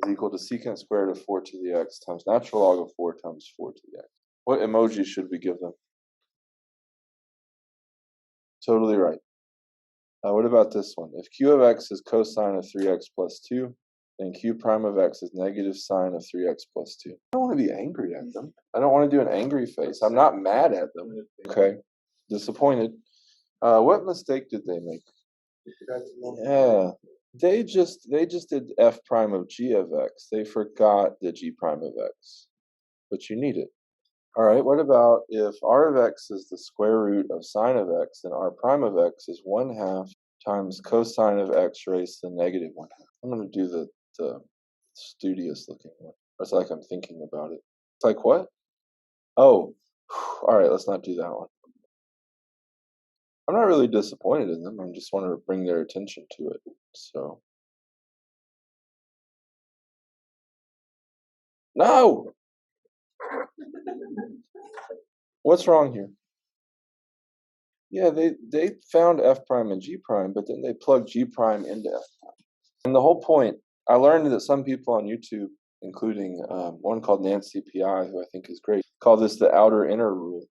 is equal to secant squared of 4 to the x times natural log of 4 times 4 to the x. What emoji should we give them? Totally right. What about this one? If q of x is cosine of 3x plus 2, then q prime of x is negative sine of 3x plus 2. I don't want to be angry at them. I don't want to do an angry face. I'm not mad at them. Okay. Disappointed. What mistake did they make? Yeah. They just did f prime of g of x. They forgot the g prime of x. But you need it. All right, what about if r of x is the square root of sine of x, then r prime of x is 1/2 times cosine of x raised to the negative 1/2. I'm going to do the studious looking one. It's like I'm thinking about it. It's like what? Oh, all right, let's not do that one. I'm not really disappointed in them. I just want to bring their attention to it. So, no! What's wrong here? Yeah, they found f prime and g prime, but then they plugged g prime into f prime. And the whole point, I learned that some people on YouTube, including one called Nancy PI, who I think is great, call this the outer-inner rule.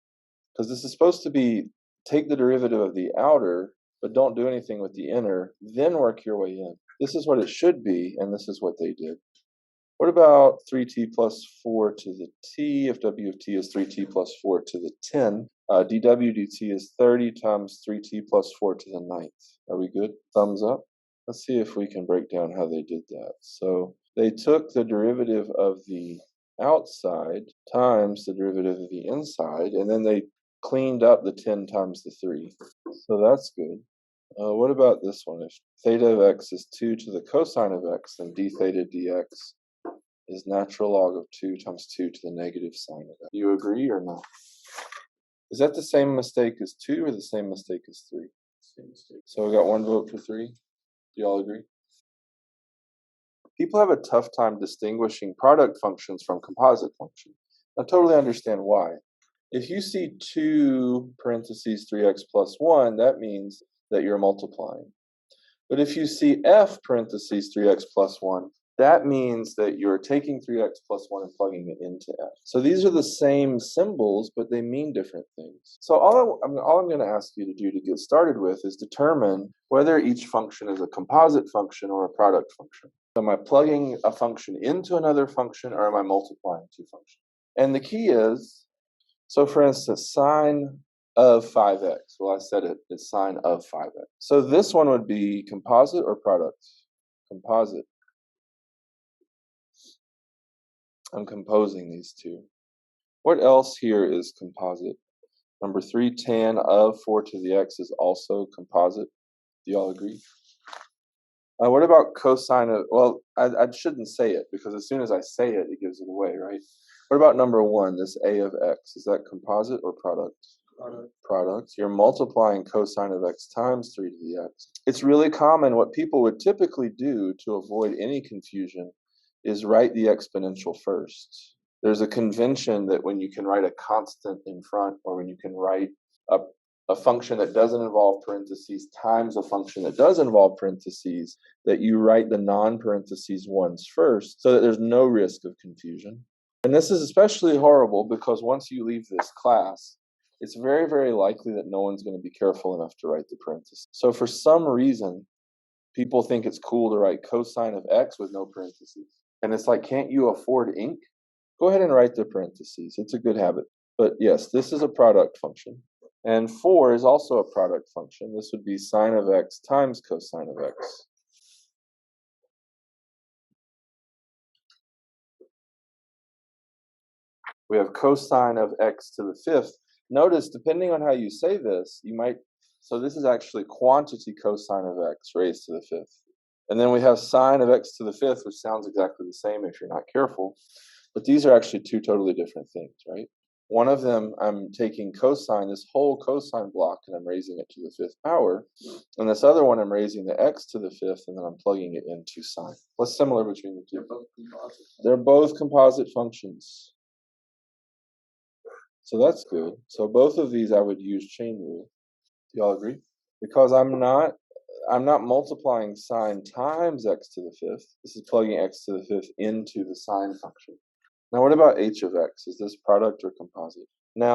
Because this is supposed to be, take the derivative of the outer, but don't do anything with the inner, then work your way in. This is what it should be, and this is what they did. What about 3t plus 4 to the t? If w of t is 3t plus 4 to the 10, dw dt is 30 times 3t plus 4 to the 9th. Are we good? Thumbs up? Let's see if we can break down how they did that. So they took the derivative of the outside times the derivative of the inside, and then they cleaned up the 10 times the 3. So that's good. What about this one? If theta of x is 2 to the cosine of x, then d theta dx is natural log of 2 times 2 to the negative sine of x. Do you agree or not? Is that the same mistake as 2 or the same mistake as 3? Same mistake. So we got 1 vote for 3. Do you all agree? People have a tough time distinguishing product functions from composite functions. I totally understand why. If you see 2 parentheses 3x plus 1, that means that you're multiplying. But if you see f parentheses 3x plus 1, that means that you're taking 3x plus 1 and plugging it into f. So these are the same symbols, but they mean different things. So all I'm going to ask you to do to get started with is determine whether each function is a composite function or a product function. Am I plugging a function into another function, or am I multiplying two functions? And the key is, so for instance, sine of 5x. Well, I said it's sine of 5x. So this one would be composite or product? Composite. I'm composing these two. What else here is composite? Number 3, tan of 4 to the x is also composite. Do y'all agree? What about cosine of, well, I shouldn't say it, because as soon as I say it, it gives it away, right? What about number 1, this a of x? Is that composite or product? Product. You're multiplying cosine of x times 3 to the x. It's really common. What people would typically do to avoid any confusion is write the exponential first. There's a convention that when you can write a constant in front, or when you can write a function that doesn't involve parentheses times a function that does involve parentheses, that you write the non-parentheses ones first so that there's no risk of confusion. And this is especially horrible because once you leave this class, it's very, very likely that no one's going to be careful enough to write the parentheses. So for some reason, people think it's cool to write cosine of x with no parentheses. And it's like, can't you afford ink? Go ahead and write the parentheses. It's a good habit. But yes, this is a product function. And 4 is also a product function. This would be sine of x times cosine of x. We have cosine of x to the 5th. Notice, depending on how you say this, you might, so this is actually quantity cosine of x raised to the 5th. And then we have sine of x to the 5th, which sounds exactly the same if you're not careful. But these are actually two totally different things, right? One of them, I'm taking cosine, this whole cosine block, and I'm raising it to the 5th power. And this other one, I'm raising the x to the 5th, and then I'm plugging it into sine. What's similar between the two? They're both composite functions. So that's good. So both of these I would use chain rule. Do y'all agree? Because I'm not I'm not multiplying sine times x to the fifth. This is plugging x to the fifth into the sine function. Now what about h of x? Is this product or composite? Now